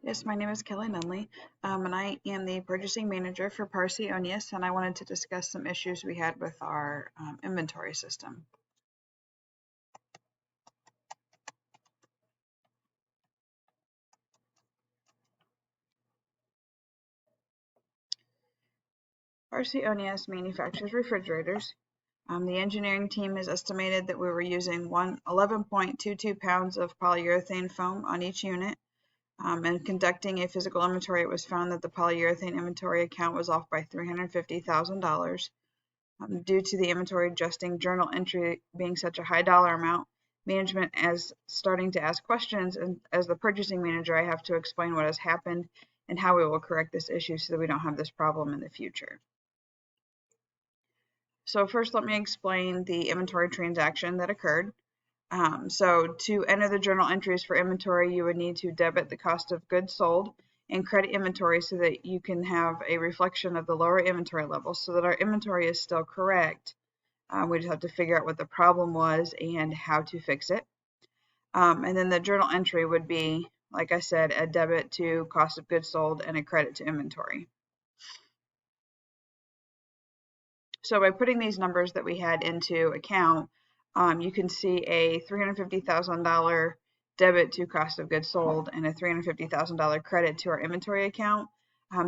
Yes, my name is Kelly Nunley, and I am the purchasing manager for Parsi Onius, and I wanted to discuss some issues we had with our inventory system. Parsi Onius manufactures refrigerators. The engineering team has estimated that we were using 11.22 pounds of polyurethane foam on each unit. And conducting a physical inventory, it was found that the polyurethane inventory account was off by $350,000. Due to the inventory adjusting journal entry being such a high dollar amount, management is starting to ask questions, and as the purchasing manager, I have to explain what has happened and how we will correct this issue so that we don't have this problem in the future. So first, let me explain the inventory transaction that occurred. So to enter the journal entries for inventory, you would need to debit the cost of goods sold and credit inventory so that you can have a reflection of the lower inventory levels so that our inventory is still correct. We just have to figure out what the problem was and how to fix it. And then the journal entry would be, like I said, a debit to cost of goods sold and a credit to inventory. So by putting these numbers that we had into account, you can see a $350,000 debit to cost of goods sold and a $350,000 credit to our inventory account.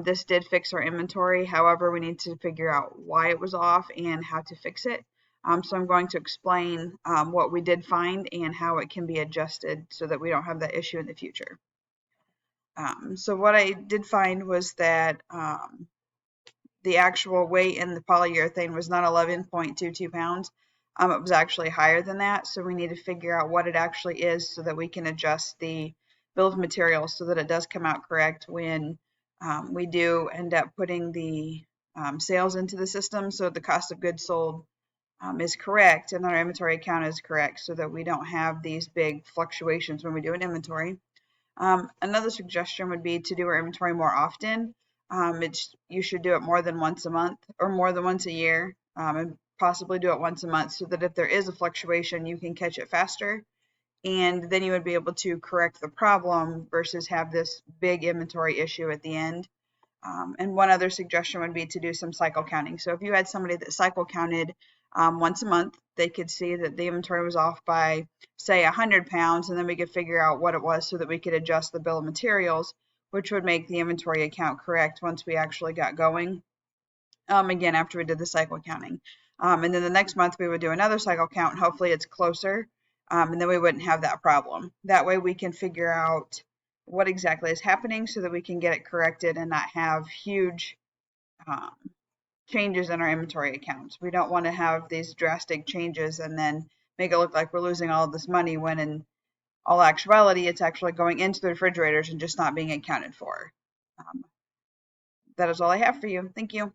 This did fix our inventory. However, we need to figure out why it was off and how to fix it. So I'm going to explain what we did find and how it can be adjusted so that we don't have that issue in the future. So what I did find was that the actual weight in the polyurethane was not 11.22 pounds. It was actually higher than that. So we need to figure out what it actually is so that we can adjust the bill of materials so that it does come out correct when we do end up putting the sales into the system. So the cost of goods sold is correct and our inventory account is correct so that we don't have these big fluctuations when we do an inventory. Another suggestion would be to do our inventory more often. You should do it more than once a month or more than once a year, and possibly do it once a month so that if there is a fluctuation, you can catch it faster. And then you would be able to correct the problem versus have this big inventory issue at the end. And one other suggestion would be to do some cycle counting. So if you had somebody that cycle counted once a month, they could see that the inventory was off by, say, 100 pounds, and then we could figure out what it was so that we could adjust the bill of materials, which would make the inventory account correct once we actually got going, again, after we did the cycle counting. And then the next month we would do another cycle count, and hopefully it's closer, and then we wouldn't have that problem. That way we can figure out what exactly is happening so that we can get it corrected and not have huge changes in our inventory accounts. We don't want to have these drastic changes and then make it look like we're losing all of this money when in all actuality it's actually going into the refrigerators and just not being accounted for. That is all I have for you. Thank you.